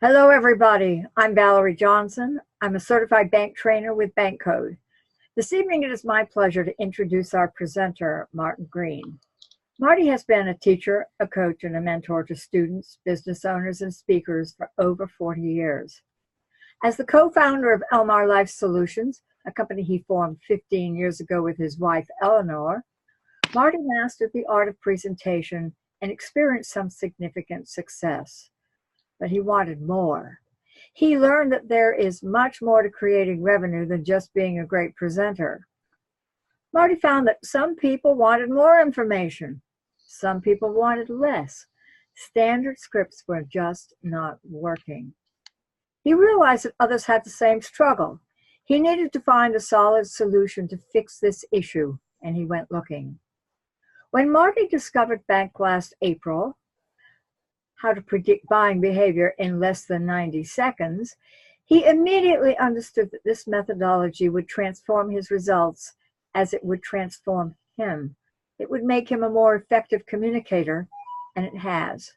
Hello, everybody. I'm Valerie Johnson. I'm a certified bank trainer with Bank Code. This evening, it is my pleasure to introduce our presenter, Martin Green. Marty has been a teacher, a coach, and a mentor to students, business owners, and speakers for over 40 years. As the co-founder of Elmar Life Solutions, a company he formed 15 years ago with his wife, Eleanor, Marty mastered the art of presentation and experienced some significant success. But he wanted more. He learned that there is much more to creating revenue than just being a great presenter. Marty found that some people wanted more information. Some people wanted less. Standard scripts were just not working. He realized that others had the same struggle. He needed to find a solid solution to fix this issue, and he went looking. When Marty discovered Bank last April, how to predict buying behavior in less than 90 seconds, he immediately understood that this methodology would transform his results as it would transform him. It would make him a more effective communicator, and it has.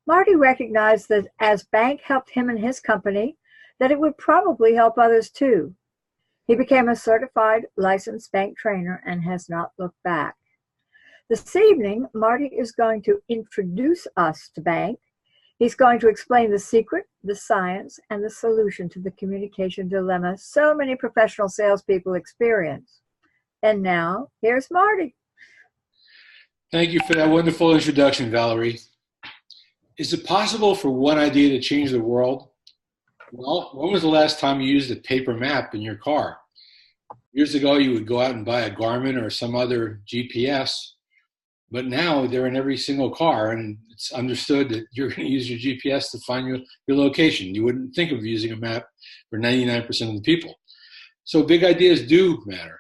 Marty recognized that as Bank helped him and his company, that it would probably help others too. He became a certified licensed bank trainer and has not looked back. This evening, Marty is going to introduce us to Bank. He's going to explain the secret, the science, and the solution to the communication dilemma so many professional salespeople experience. And now, here's Marty. Thank you for that wonderful introduction, Valerie. Is it possible for one idea to change the world? Well, when was the last time you used a paper map in your car? Years ago, you would go out and buy a Garmin or some other GPS. But now they're in every single car, and it's understood that you're going to use your GPS to find your location. You wouldn't think of using a map for 99% of the people. So big ideas do matter.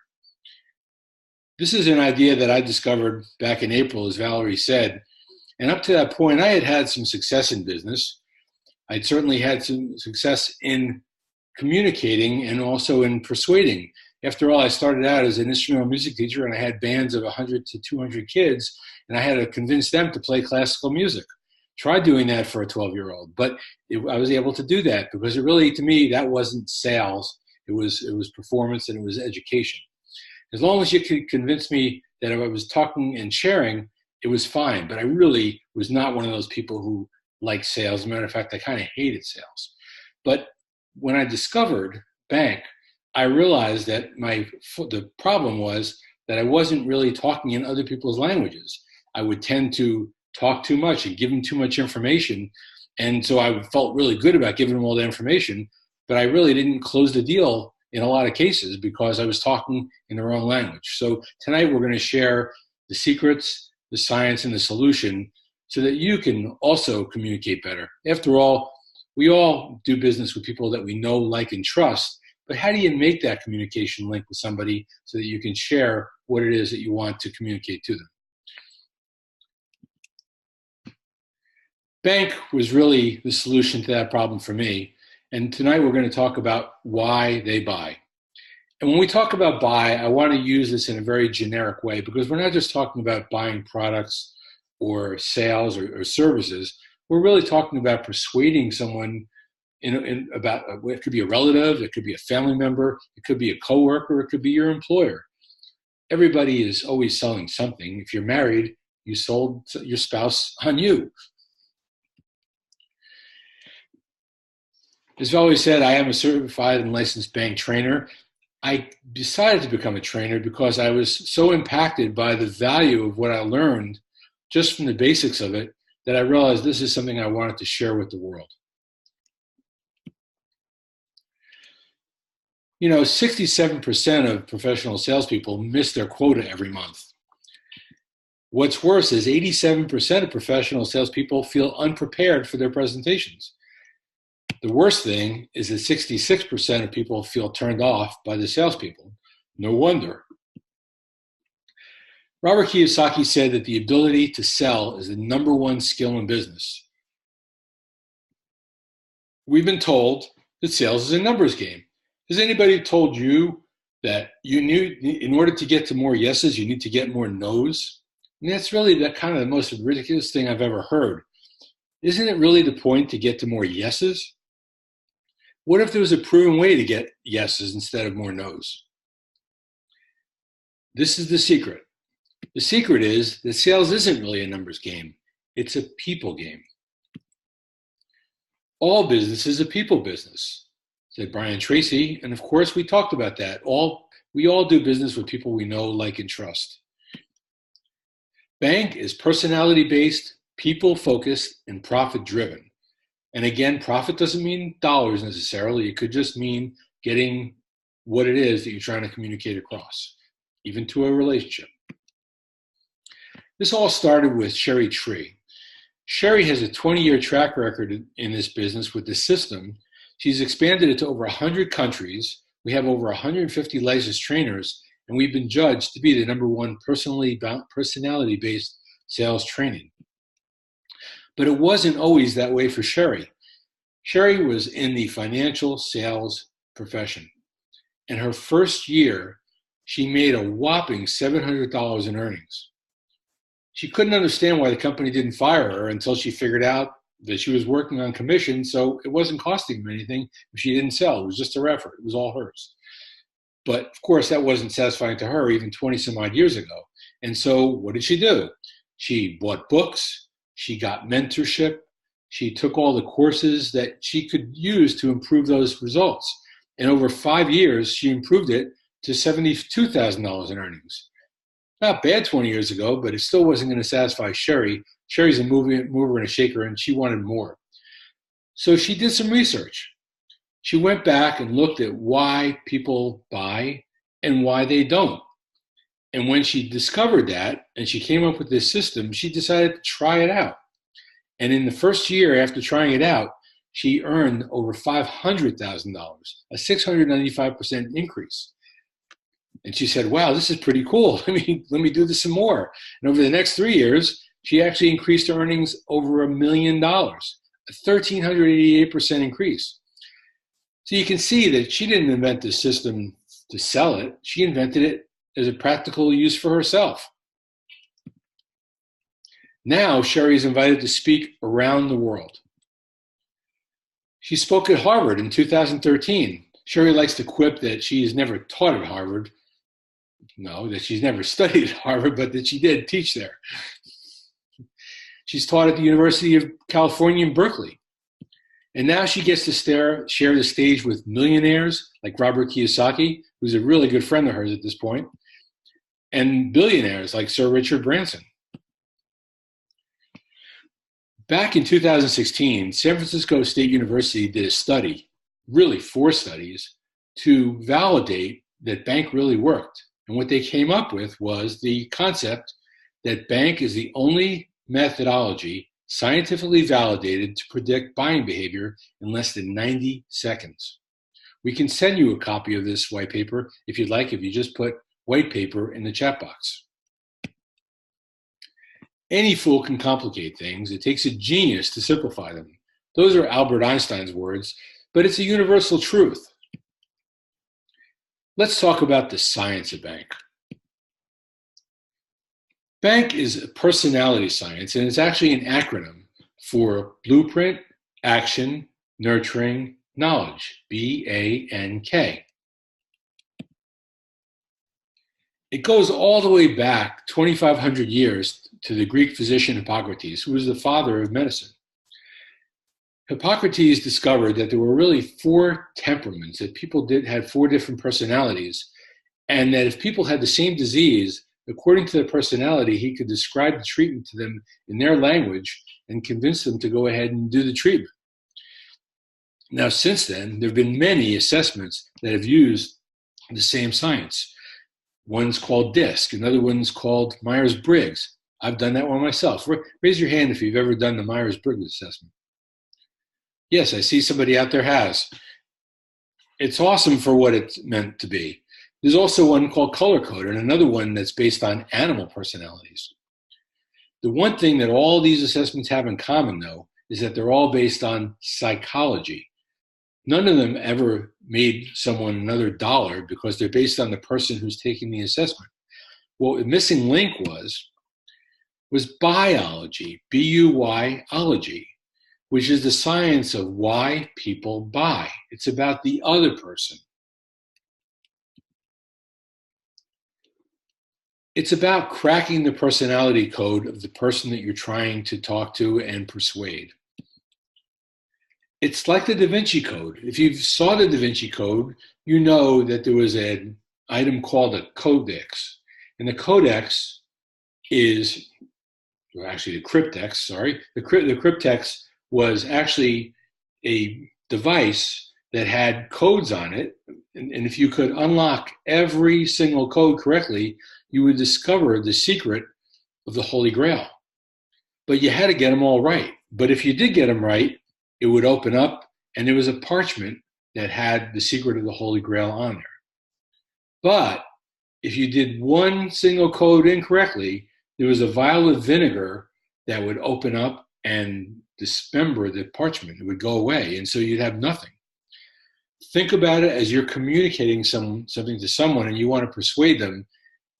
This is an idea that I discovered back in April, as Valerie said. And up to that point, I had had some success in business. I'd certainly had some success in communicating and also in persuading. After all, I started out as an instrumental music teacher, and I had bands of 100 to 200 kids, and I had to convince them to play classical music. Tried doing that for a 12-year-old, but I was able to do that because it really, to me, that wasn't sales. It was performance and it was education. As long as you could convince me that if I was talking and sharing, it was fine. But I really was not one of those people who liked sales. As a matter of fact, I kind of hated sales. But when I discovered Bank, I realized that the problem was that I wasn't really talking in other people's languages. I would tend to talk too much and give them too much information. And so I felt really good about giving them all the information, but I really didn't close the deal in a lot of cases because I was talking in the wrong language. So tonight we're going to share the secrets, the science, and the solution so that you can also communicate better. After all, we all do business with people that we know, like, and trust. But how do you make that communication link with somebody so that you can share what it is that you want to communicate to them? Bank was really the solution to that problem for me. And tonight we're going to talk about why they buy. And when we talk about buy, I want to use this in a very generic way because we're not just talking about buying products or sales or services. We're really talking about persuading someone about it could be a relative, it could be a family member, it could be a coworker, it could be your employer. Everybody is always selling something. If you're married, you sold your spouse on you. As Valerie said, I am a certified and licensed bank trainer. I decided to become a trainer because I was so impacted by the value of what I learned just from the basics of it that I realized this is something I wanted to share with the world. You know, 67% of professional salespeople miss their quota every month. What's worse is 87% of professional salespeople feel unprepared for their presentations. The worst thing is that 66% of people feel turned off by the salespeople. No wonder. Robert Kiyosaki said that the ability to sell is the #1 skill in business. We've been told that sales is a numbers game. Has anybody told you that you knew in order to get to more yeses, you need to get more nos? And that's really the most ridiculous thing I've ever heard. Isn't it really the point to get to more yeses? What if there was a proven way to get yeses instead of more nos? This is the secret. The secret is that sales isn't really a numbers game. It's a people game. All business is a people business, said Brian Tracy. And of course, we talked about that. We all do business with people we know, like, and trust. Bank is personality-based, people-focused, and profit-driven. And again, profit doesn't mean dollars necessarily. It could just mean getting what it is that you're trying to communicate across, even to a relationship. This all started with Sherry Tree. Sherry has a 20-year track record in this business with this system. She's expanded it to over 100 countries. We have over 150 licensed trainers, and we've been judged to be the #1 personality-based sales training. But it wasn't always that way for Sherry. Sherry was in the financial sales profession. In her first year, she made a whopping $700 in earnings. She couldn't understand why the company didn't fire her until she figured out that she was working on commission, so it wasn't costing them anything if she didn't sell. It was just her effort. It was all hers. But of course, that wasn't satisfying to her even 20 some odd years ago. And so what did she do? She bought books. She got mentorship. She took all the courses that she could use to improve those results. And over 5 years, she improved it to $72,000 in earnings. Not bad 20 years ago, but it still wasn't going to satisfy Sherry. Sherry's a mover and a shaker, and she wanted more. So she did some research. She went back and looked at why people buy and why they don't. And when she discovered that, and she came up with this system, she decided to try it out. And in the first year after trying it out, she earned over $500,000, a 695% increase. And she said, wow, this is pretty cool. Let me do this some more. And over the next 3 years, she actually increased her earnings over $1 million, a 1,388% increase. So you can see that she didn't invent this system to sell it. She invented it as a practical use for herself. Now, Sherry is invited to speak around the world. She spoke at Harvard in 2013. Sherry likes to quip that she has never taught at Harvard. No, that she's never studied at Harvard, but that she did teach there. She's taught at the University of California in Berkeley. And now she gets to share the stage with millionaires like Robert Kiyosaki, who's a really good friend of hers at this point, and billionaires like Sir Richard Branson. Back in 2016, San Francisco State University did a study, really 4 studies, to validate that bank really worked. And what they came up with was the concept that bank is the only methodology scientifically validated to predict buying behavior in less than 90 seconds. We can send you a copy of this white paper if you'd like, if you just put white paper in the chat box. Any fool can complicate things. It takes a genius to simplify them. Those are Albert Einstein's words, but it's a universal truth. Let's talk about the science of bank. Bank is a personality science, and it's actually an acronym for Blueprint, Action, Nurturing, Knowledge, BANK. It goes all the way back 2,500 years to the Greek physician Hippocrates, who was the father of medicine. Hippocrates discovered that there were really 4 temperaments, that people had 4 different personalities, and that if people had the same disease, according to their personality, he could describe the treatment to them in their language and convince them to go ahead and do the treatment. Now, since then, there have been many assessments that have used the same science. One's called DISC, another one's called Myers-Briggs. I've done that one myself. Raise your hand if you've ever done the Myers-Briggs assessment. Yes, I see somebody out there has. It's awesome for what it's meant to be. There's also one called color code and another one that's based on animal personalities. The one thing that all these assessments have in common, though, is that they're all based on psychology. None of them ever made someone another dollar because they're based on the person who's taking the assessment. What the missing link was biology, B-U-Y-ology. which is the science of why people buy. It's about the other person. It's about cracking the personality code of the person that you're trying to talk to and persuade. It's like the Da Vinci Code. If you saw the Da Vinci Code, you know that there was an item called a codex. And the codex is, or actually the cryptex, sorry. The cryptex was actually a device that had codes on it. And if you could unlock every single code correctly, you would discover the secret of the Holy Grail. But you had to get them all right. But if you did get them right, it would open up, and there was a parchment that had the secret of the Holy Grail on there. But if you did one single code incorrectly, there was a vial of vinegar that would open up and dismember the parchment. It would go away, and so you'd have nothing. Think about it as you're communicating something to someone and you want to persuade them.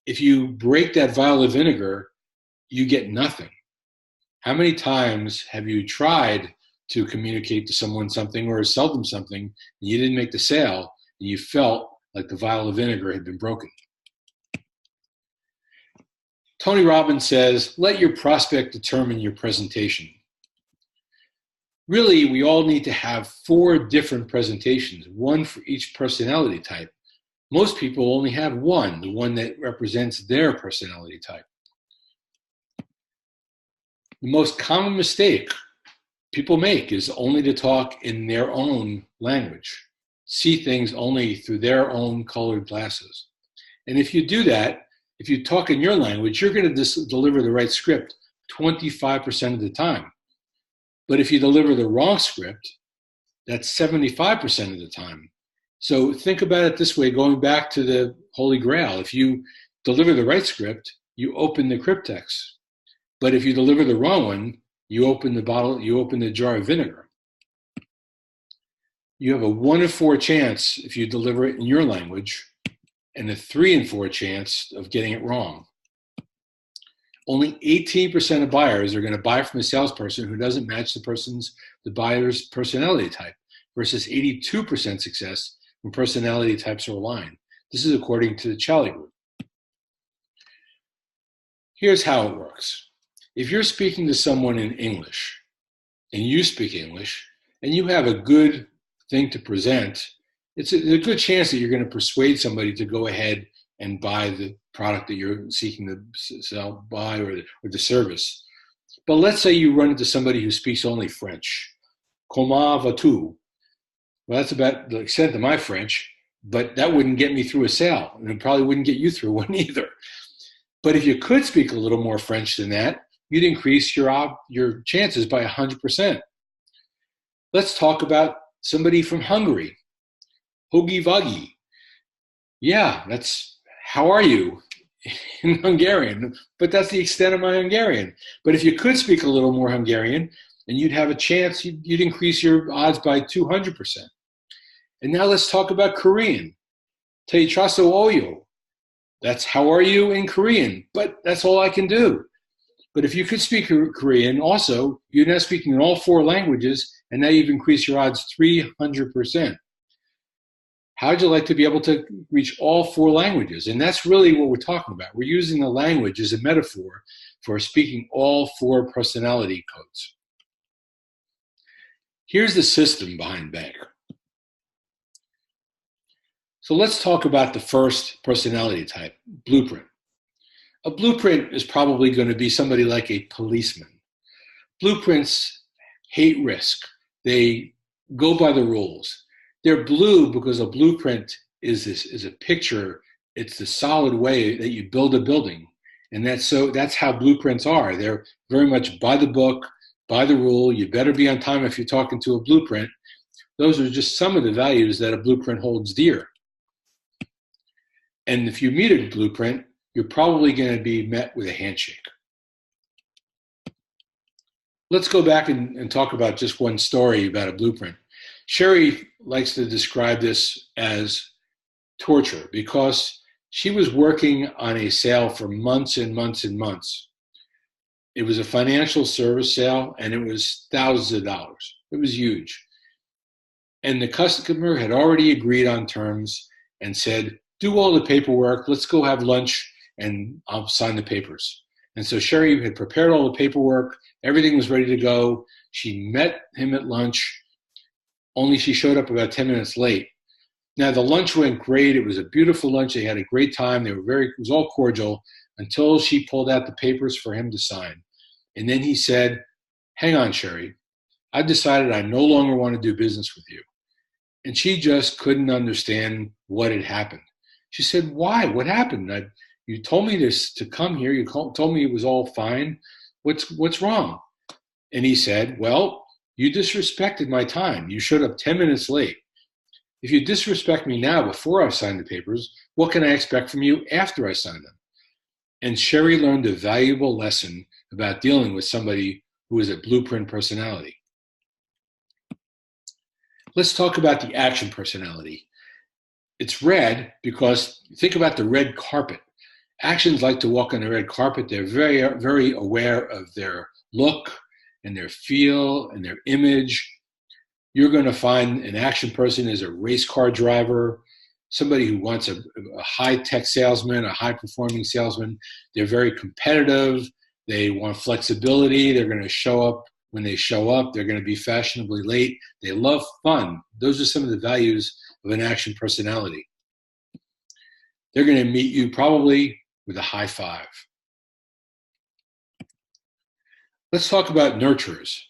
If you break that vial of vinegar, you get nothing. How many times have you tried to communicate to someone something or sell them something, and you didn't make the sale, and you felt like the vial of vinegar had been broken? Tony Robbins says, let your prospect determine your presentation. Really, we all need to have 4 different presentations, one for each personality type. Most people only have one, the one that represents their personality type. The most common mistake people make is only to talk in their own language, see things only through their own colored glasses. And if you do that, if you talk in your language, you're going to deliver the right script 25% of the time. But if you deliver the wrong script, that's 75% of the time. So think about it this way, going back to the Holy Grail. If you deliver the right script, you open the cryptex. But if you deliver the wrong one, you open the bottle, you open the jar of vinegar. You have a 1 in 4 chance if you deliver it in your language, and a 3 in 4 chance of getting it wrong. Only 18% of buyers are going to buy from a salesperson who doesn't match the buyer's personality type, versus 82% success when personality types are aligned. This is according to the Charlie Group. Here's how it works. If you're speaking to someone in English, and you speak English, and you have a good thing to present, it's a good chance that you're going to persuade somebody to go ahead and buy the product that you're seeking to sell, buy, or the service. But let's say you run into somebody who speaks only French. Comment vas-tu? Well, that's about the extent of my French, but that wouldn't get me through a sale, and it probably wouldn't get you through one either. But if you could speak a little more French than that, you'd increase your chances by 100%. Let's talk about somebody from Hungary. Hogi Vagi. Yeah, that's how are you in Hungarian, but that's the extent of my Hungarian. But if you could speak a little more Hungarian, and you'd have a chance, you'd increase your odds by 200%. And now let's talk about Korean. Te traso oyo. That's how are you in Korean, but that's all I can do. But if you could speak Korean also, you're now speaking in all 4 languages, and now you've increased your odds 300%. How'd you like to be able to reach all 4 languages? And that's really what we're talking about. We're using the language as a metaphor for speaking all 4 personality codes. Here's the system behind BANK. So let's talk about the first personality type, blueprint. A blueprint is probably going to be somebody like a policeman. Blueprints hate risk. They go by the rules. They're blue because a blueprint is a picture. It's the solid way that you build a building. And that's how blueprints are. They're very much by the book, by the rule. You better be on time if you're talking to a blueprint. Those are just some of the values that a blueprint holds dear. And if you meet a blueprint, you're probably going to be met with a handshake. Let's go back and talk about just one story about a blueprint. Sherry likes to describe this as torture because she was working on a sale for months and months and months. It was a financial service sale, and it was thousands of dollars. It was huge. And the customer had already agreed on terms and said, do all the paperwork, let's go have lunch, and I'll sign the papers. And so Sherry had prepared all the paperwork, everything was ready to go. She met him at lunch, only she showed up about 10 minutes late. Now the lunch went great, it was a beautiful lunch, they had a great time, it was all cordial, until she pulled out the papers for him to sign. And then he said, hang on, Sherry, I've decided I no longer want to do business with you. And she just couldn't understand what had happened. She said, why? What happened? You told me to come here. You told me it was all fine. What's wrong? And he said, well, you disrespected my time. You showed up 10 minutes late. If you disrespect me now before I've signed the papers, what can I expect from you after I sign them? And Sherry learned a valuable lesson about dealing with somebody who is a blueprint personality. Let's talk about the action personality. It's red because think about the red carpet. Actions like to walk on the red carpet. They're very, very aware of their look and their feel and their image. You're going to find an action person is a race car driver, somebody who wants a high-tech salesman, a high-performing salesman. They're very competitive. They want flexibility. They're going to show up when they show up. They're going to be fashionably late. They love fun. Those are some of the values of an action personality. They're going to meet you probably with a high five. Let's talk about nurturers.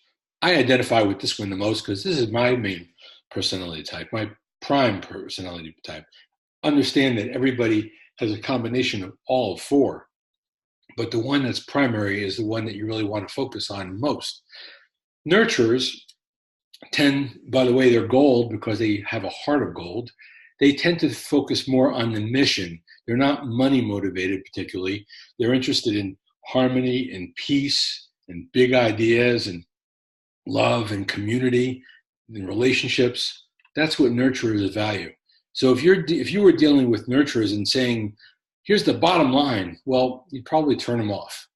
I identify with this one the most because this is my main personality type, my prime personality type. Understand that everybody has a combination of all four, but the one that's primary is the one that you really want to focus on most. Nurturers tend, by the way, they're gold because they have a heart of gold. They tend to focus more on the mission. They're not money motivated particularly. They're interested in harmony and peace and big ideas and love and community and relationships. That's what nurturers value. So if you were dealing with nurturers and saying, here's the bottom line, well, you'd probably turn them off.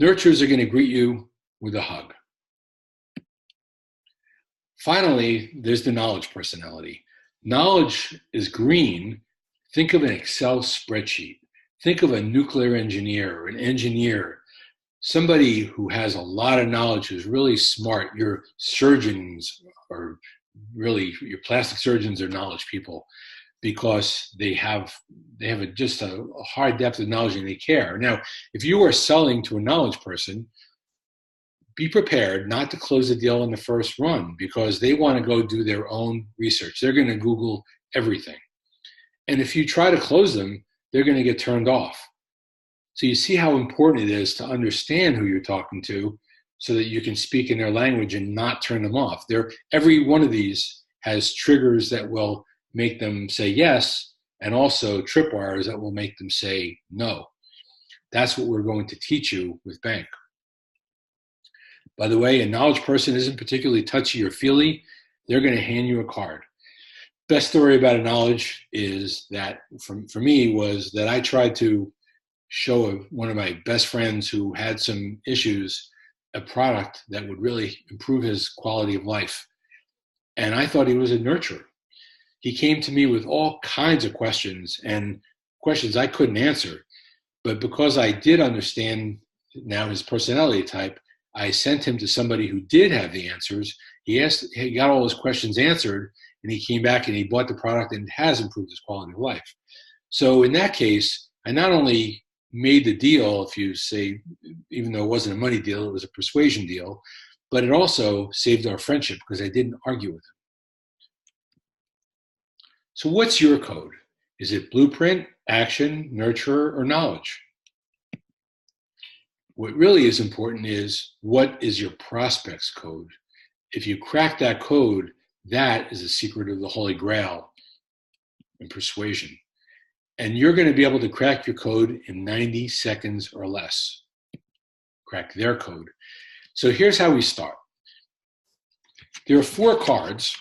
Nurturers are going to greet you with a hug. Finally, there's the knowledge personality. Knowledge is green. Think of an Excel spreadsheet. Think of a nuclear engineer or an engineer, somebody who has a lot of knowledge, who's really smart. Your surgeons are really, your plastic surgeons are knowledge people because they have just a high depth of knowledge and they care. Now, if you are selling to a knowledge person, be prepared not to close the deal in the first run because they want to go do their own research. They're going to Google everything. And if you try to close them, they're going to get turned off. So you see how important it is to understand who you're talking to so that you can speak in their language and not turn them off. Every one of these has triggers that will make them say yes and also tripwires that will make them say no. That's what we're going to teach you with Bank. By the way, a knowledge person isn't particularly touchy or feely. They're going to hand you a card. Best story about a knowledge is that, for me, was that I tried to show one of my best friends who had some issues a product that would really improve his quality of life. And I thought he was a nurturer. He came to me with all kinds of questions and questions I couldn't answer. But because I did understand now his personality type, I sent him to somebody who did have the answers. He got all his questions answered, and he came back and he bought the product and it has improved his quality of life. So in that case, I not only made the deal, if you say, even though it wasn't a money deal, it was a persuasion deal, but it also saved our friendship because I didn't argue with him. So what's your code? Is it blueprint, action, nurturer, or knowledge? What really is important is what is your prospect's code? If you crack that code, that is the secret of the Holy Grail in persuasion. And you're going to be able to crack your code in 90 seconds or less. Crack their code. So here's how we start. There are 4 cards,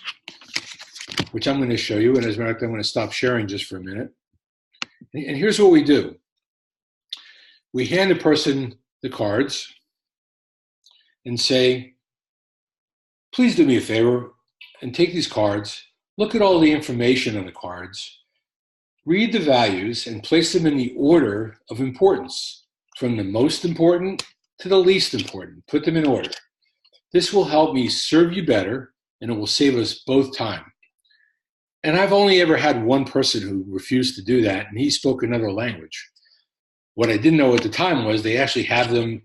which I'm going to show you. And as a matter of fact, I'm going to stop sharing just for a minute. And here's what we do. We hand the person the cards. and say, please do me a favor and take these cards, look at all the information on the cards, read the values, and place them in the order of importance, from the most important to the least important. Put them in order. This will help me serve you better, and it will save us both time. And I've only ever had one person who refused to do that, and he spoke another language. What I didn't know at the time was they actually have them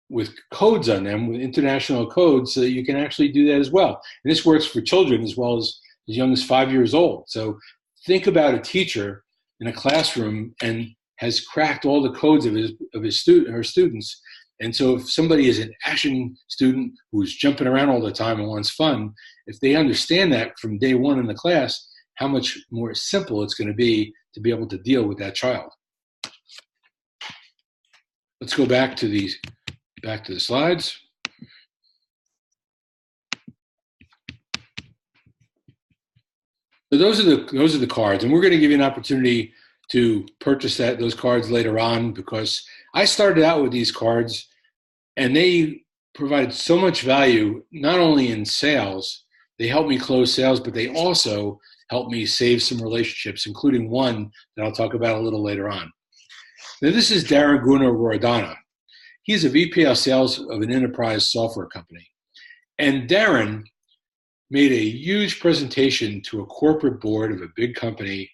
with codes on them, with international codes, so that you can actually do that as well. And this works for children as well as young as 5 years old. So think about a teacher in a classroom and has cracked all the codes of his student or students. And so if somebody is an action student who's jumping around all the time and wants fun, if they understand that from day one in the class, how much more simple it's going to be able to deal with that child. Let's go back to the slides. So those are the cards, and we're going to give you an opportunity to purchase those cards later on, because I started out with these cards and they provide so much value, not only in sales, they help me close sales, but they also help me save some relationships, including one that I'll talk about a little later on. Now, this is Darren Guna-Roradana. He's a VP of sales of an enterprise software company. And Darren made a huge presentation to a corporate board of a big company.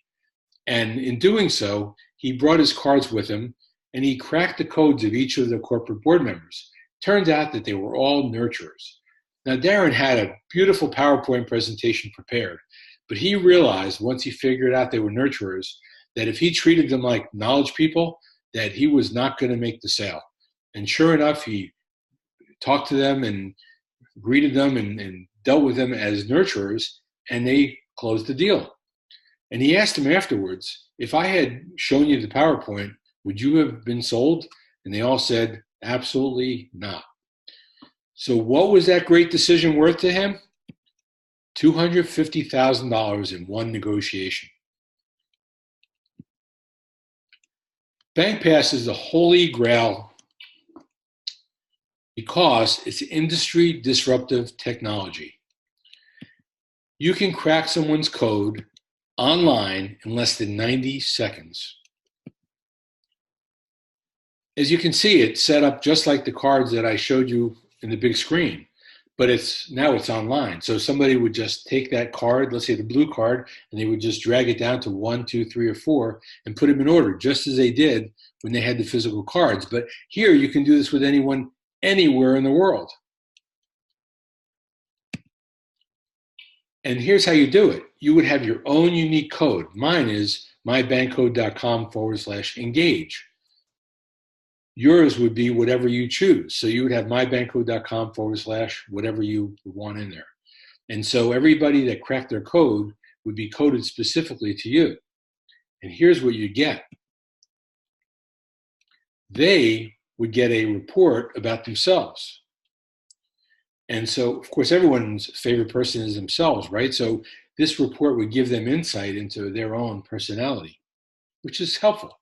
And in doing so, he brought his cards with him and he cracked the codes of each of the corporate board members. Turns out that they were all nurturers. Now, Darren had a beautiful PowerPoint presentation prepared, but he realized once he figured out they were nurturers, that if he treated them like knowledge people, that he was not going to make the sale. And sure enough, he talked to them and greeted them and dealt with them as nurturers, and they closed the deal. And he asked them afterwards, if I had shown you the PowerPoint, would you have been sold? And they all said, absolutely not. So what was that great decision worth to him? $250,000 in one negotiation. BankPass is the holy grail because it's industry disruptive technology. You can crack someone's code online in less than 90 seconds. As you can see, it's set up just like the cards that I showed you in the big screen, but now it's online. So somebody would just take that card, let's say the blue card, and they would just drag it down to 1, 2, 3, or 4 and put them in order, just as they did when they had the physical cards. But here you can do this with anyone, anywhere in the world. And here's how you do it. You would have your own unique code. Mine is mybankcode.com/engage. Yours would be whatever you choose. So you would have mybankcode.com/ whatever you want in there. And so everybody that cracked their code would be coded specifically to you. And here's what you get. They would get a report about themselves. And so, of course, everyone's favorite person is themselves, right? So this report would give them insight into their own personality, which is helpful.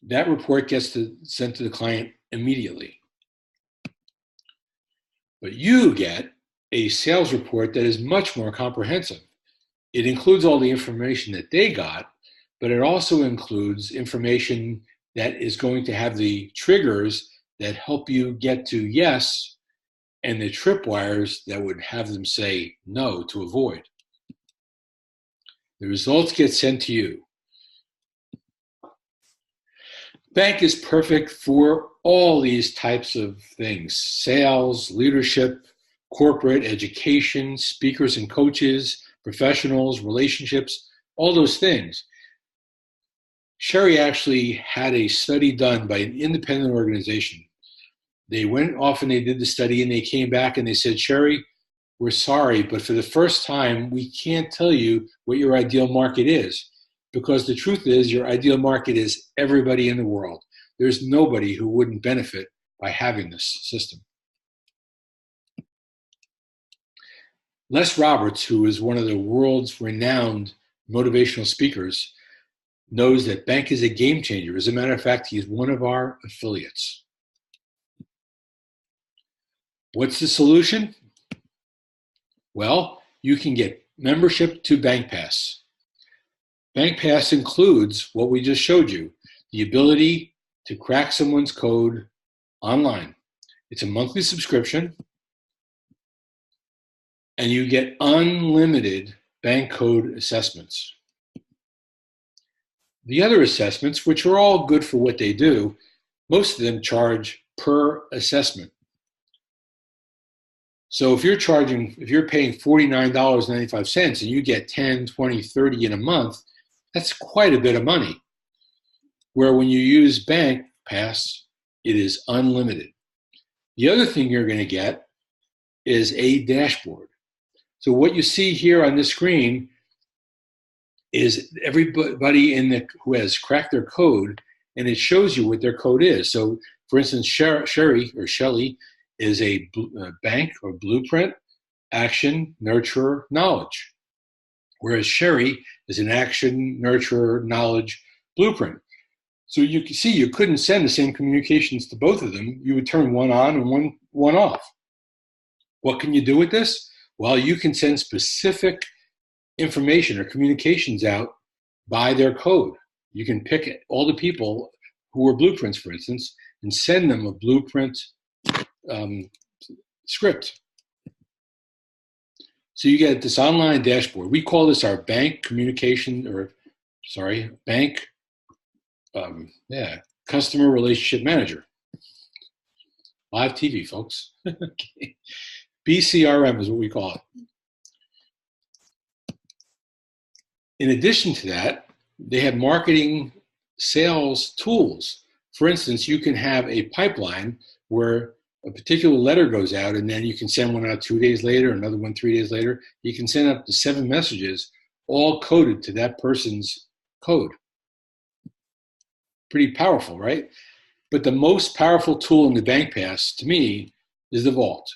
That report gets sent to the client immediately. But you get a sales report that is much more comprehensive. It includes all the information that they got, but it also includes information that is going to have the triggers that help you get to yes, and the tripwires that would have them say no to avoid. The results get sent to you. Bank is perfect for all these types of things: sales, leadership, corporate, education, speakers and coaches, professionals, relationships, all those things. Sherry actually had a study done by an independent organization. They went off and they did the study and they came back and they said, Sherry, we're sorry, but for the first time, we can't tell you what your ideal market is, because the truth is your ideal market is everybody in the world. There's nobody who wouldn't benefit by having this system. Les Roberts, who is one of the world's renowned motivational speakers, knows that Bank is a game changer. As a matter of fact, he is one of our affiliates. What's the solution? Well, you can get membership to BankPass. BankPass includes what we just showed you, the ability to crack someone's code online. It's a monthly subscription, and you get unlimited bank code assessments. The other assessments, which are all good for what they do, most of them charge per assessment. So if you're paying $49.95 and you get 10, 20, 30 in a month, that's quite a bit of money. Where when you use BankPass, it is unlimited. The other thing you're going to get is a dashboard. So what you see here on this screen is everybody who has cracked their code, and it shows you what their code is. So for instance, Shelly is a bank or blueprint, action, nurturer, knowledge. Whereas Sherry is an action, nurturer, knowledge, blueprint. So you can see you couldn't send the same communications to both of them. You would turn one on and one off. What can you do with this? Well, you can send specific information or communications out by their code. You can pick all the people who are blueprints, for instance, and send them a blueprint script. So you get this online dashboard. We call this our bank customer relationship manager. Live TV, folks. Okay. BCRM is what we call it. In addition to that, they have marketing sales tools. For instance, you can have a pipeline where a particular letter goes out, and then you can send one out 2 days later, another one 3 days later. You can send up to 7 messages, all coded to that person's code. Pretty powerful, right? But the most powerful tool in the BankPass, to me, is the Vault.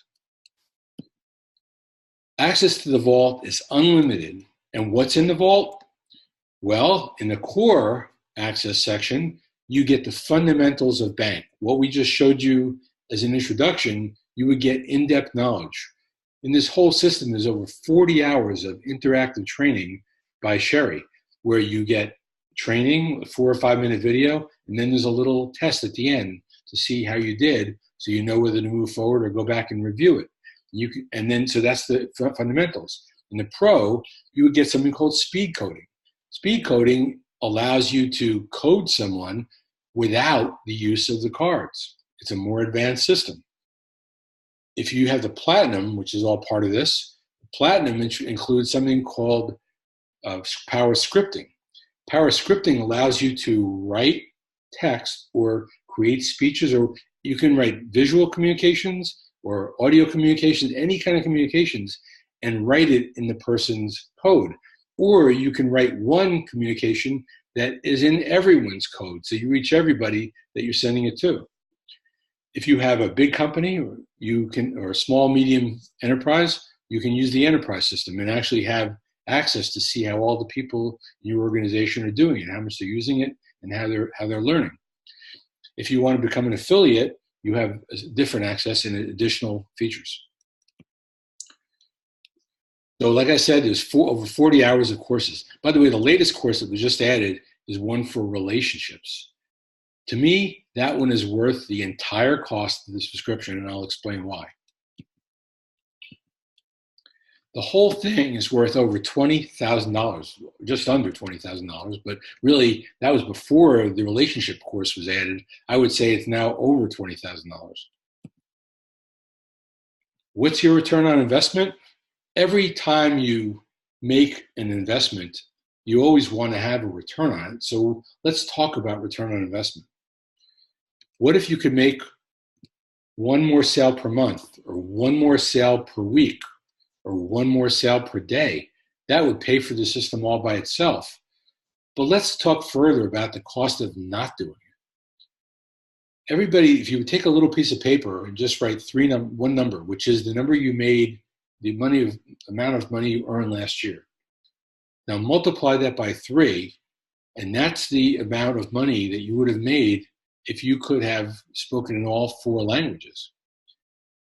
Access to the Vault is unlimited. And what's in the Vault? Well, in the core access section, you get the fundamentals of bank. What we just showed you as an introduction, you would get in-depth knowledge. In this whole system, there's over 40 hours of interactive training by Sherry, where you get training, a 4 or 5 minute video, and then there's a little test at the end to see how you did, so you know whether to move forward or go back and review it. So that's the fundamentals. In the Pro, you would get something called speed coding. Speed coding allows you to code someone without the use of the cards. It's a more advanced system. If you have the Platinum, which is all part of this, Platinum includes something called power scripting. Power scripting allows you to write text or create speeches, or you can write visual communications or audio communications, any kind of communications, and write it in the person's code. Or you can write one communication that is in everyone's code, so you reach everybody that you're sending it to. If you have a big company or a small, medium enterprise, you can use the enterprise system and actually have access to see how all the people in your organization are doing it, how much they're using it, and how they're learning. If you want to become an affiliate, you have different access and additional features. So like I said, there's over 40 hours of courses. By the way, the latest course that was just added is one for relationships. To me, that one is worth the entire cost of the subscription, and I'll explain why. The whole thing is worth over $20,000, just under $20,000, but really that was before the relationship course was added. I would say it's now over $20,000. What's your return on investment? Every time you make an investment, you always want to have a return on it. So let's talk about return on investment. What if you could make one more sale per month, or one more sale per week, or one more sale per day? That would pay for the system all by itself. But let's talk further about the cost of not doing it. Everybody, if you would take a little piece of paper and just write one number, which is the number you made, the amount of money you earned last year. Now multiply that by 3, and that's the amount of money that you would have made if you could have spoken in all 4 languages.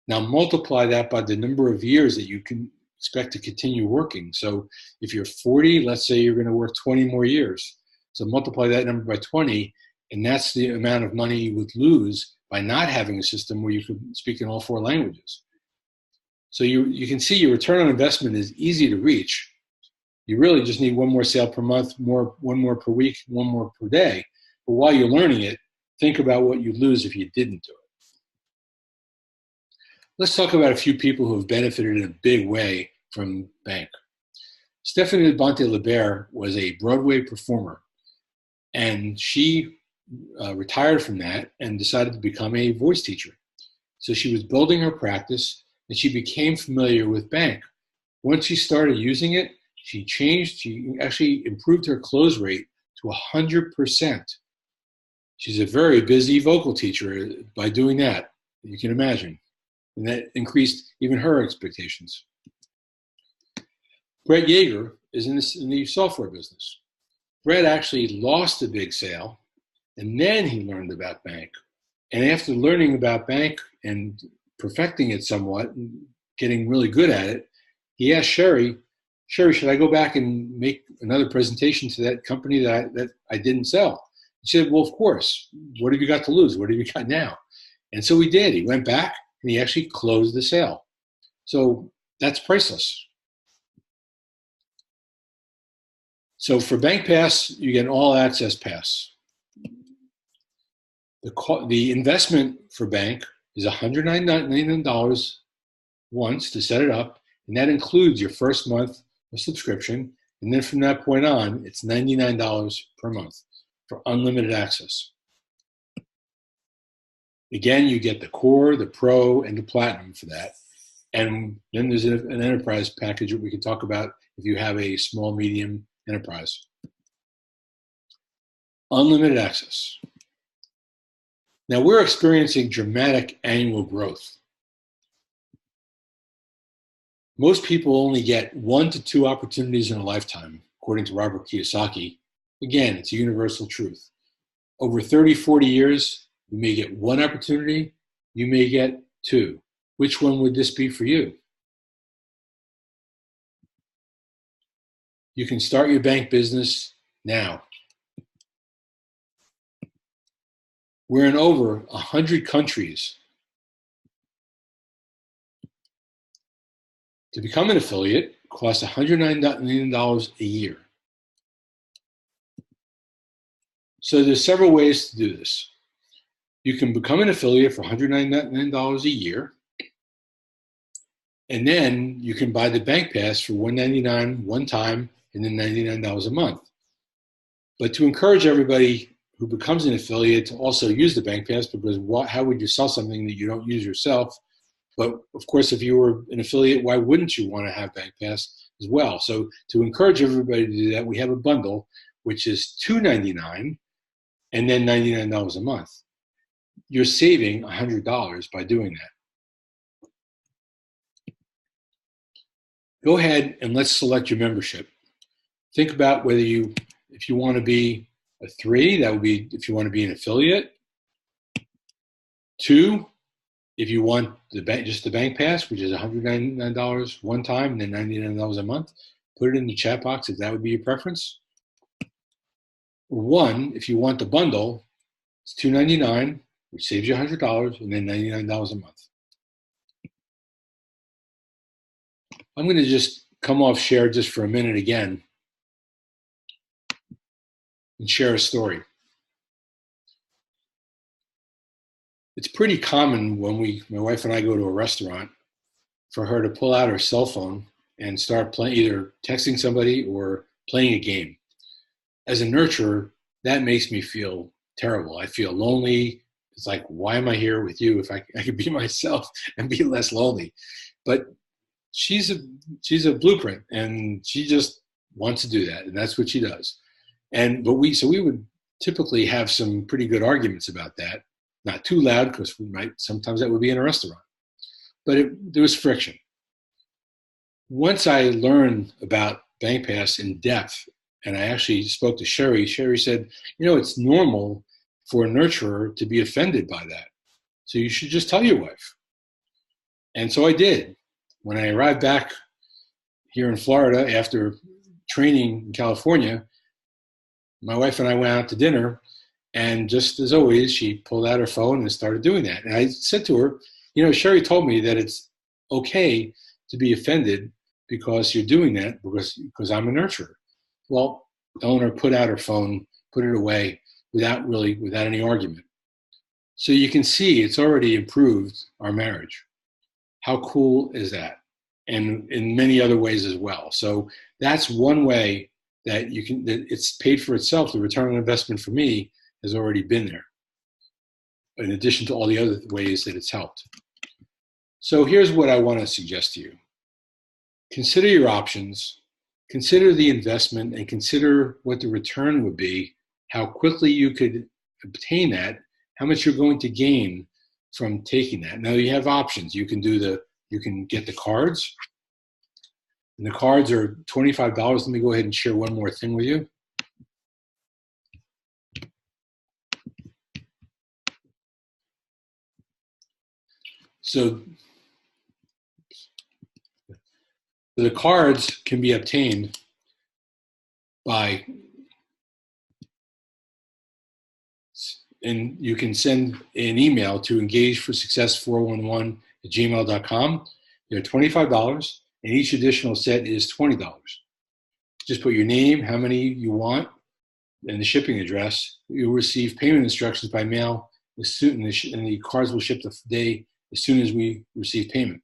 Now multiply that by the number of years that you can expect to continue working. So if you're 40, let's say you're going to work 20 more years. So multiply that number by 20, and that's the amount of money you would lose by not having a system where you could speak in all 4 languages. So you can see your return on investment is easy to reach. You really just need 1 more sale per month, 1 more per week, 1 more per day. But while you're learning it, think about what you'd lose if you didn't do it. Let's talk about a few people who have benefited in a big way from bank. Stephanie Bonte-Lebert was a Broadway performer, and she retired from that and decided to become a voice teacher. So she was building her practice, and she became familiar with bank. Once she started using it, she actually improved her close rate to 100%. She's a very busy vocal teacher by doing that, you can imagine. And that increased even her expectations. Brett Yeager is in the software business. Brett actually lost a big sale, and then he learned about bank. And after learning about bank and perfecting it somewhat and getting really good at it, he asked Sherry, should I go back and make another presentation to that company that I didn't sell? She said, well, of course. What have you got to lose? What have you got now? And so he did. He went back, and he actually closed the sale. So that's priceless. So for Bank Pass, you get an all-access pass. The investment for bank is $199 once to set it up, and that includes your first month of subscription. And then from that point on, it's $99 per month for unlimited access. Again, you get the core, the pro, and the platinum for that. And then there's an enterprise package that we can talk about if you have a small, medium enterprise. Unlimited access. Now we're experiencing dramatic annual growth. Most people only get 1 to 2 opportunities in a lifetime, according to Robert Kiyosaki. Again, it's a universal truth. Over 30, 40 years, you may get 1 opportunity, you may get 2. Which one would this be for you? You can start your bank business now. We're in over 100 countries. To become an affiliate costs $109 a year. So there's several ways to do this. You can become an affiliate for $199 a year, and then you can buy the Bank Pass for $199 one time and then $99 a month. But to encourage everybody who becomes an affiliate to also use the Bank Pass, because how would you sell something that you don't use yourself? But of course, if you were an affiliate, why wouldn't you want to have Bank Pass as well? So to encourage everybody to do that, we have a bundle, which is $299 and then $99 a month. You're saving $100 by doing that. Go ahead and let's select your membership. Think about whether if you want to be a 3, that would be if you want to be an affiliate. 2, if you want just the Bank Pass, which is $199 one time and then $99 a month. Put it in the chat box if that would be your preference. Or 1, if you want the bundle, it's $299, which saves you $100, and then $99 a month. I'm going to just come off share just for a minute again and share a story. It's pretty common when my wife and I go to a restaurant for her to pull out her cell phone and start either texting somebody or playing a game. As a nurturer, that makes me feel terrible. I feel lonely. It's like, why am I here with you if I could be myself and be less lonely? But she's a blueprint, and she just wants to do that, and that's what she does. So we would typically have some pretty good arguments about that. Not too loud, because sometimes that would be in a restaurant. But there was friction. Once I learned about Bank Pass in depth, and I actually spoke to Sherry said, it's normal for a nurturer to be offended by that. So you should just tell your wife. And so I did. When I arrived back here in Florida after training in California, my wife and I went out to dinner, and just as always, she pulled out her phone and started doing that. And I said to her, you know, Sherry told me that it's okay to be offended because you're doing that because I'm a nurturer. Well, Eleanor put out her phone, put it away without any argument. So you can see it's already improved our marriage. How cool is that? And in many other ways as well. So that's one way that it's paid for itself. The return on investment for me has already been there, in addition to all the other ways that it's helped. So here's what I want to suggest to you. Consider your options, consider the investment, and consider what the return would be, how quickly you could obtain that, how much you're going to gain from taking that. Now you have options. You can get the cards, and the cards are $25. Let me go ahead and share one more thing with you. So the cards can be obtained by, and you can send an email to engageforsuccess411@gmail.com. They're $25, and each additional set is $20. Just put your name, how many you want, and the shipping address. You'll receive payment instructions by mail as soon, and the cards will ship the day as soon as we receive payment.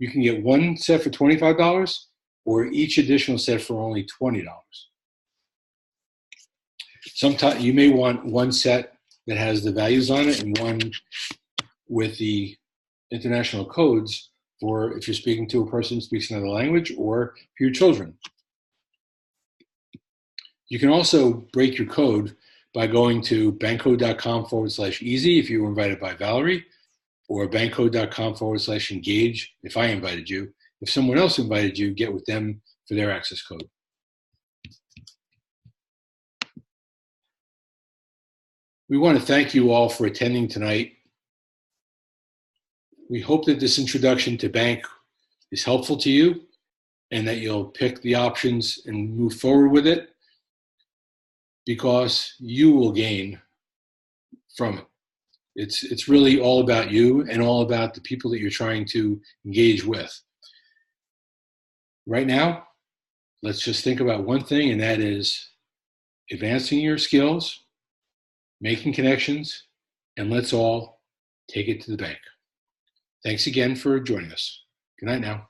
You can get one set for $25 or each additional set for only $20. Sometimes you may want one set that has the values on it and one with the international codes for if you're speaking to a person who speaks another language or for your children. You can also break your code by going to bankcode.com/easy if you were invited by Valerie, or bankcode.com/engage if I invited you. If someone else invited you, get with them for their access code. We want to thank you all for attending tonight. We hope that this introduction to bank is helpful to you and that you'll pick the options and move forward with it, because you will gain from it. It's really all about you and all about the people that you're trying to engage with. Right now, let's just think about one thing, and that is advancing your skills, making connections, and let's all take it to the bank. Thanks again for joining us. Good night now.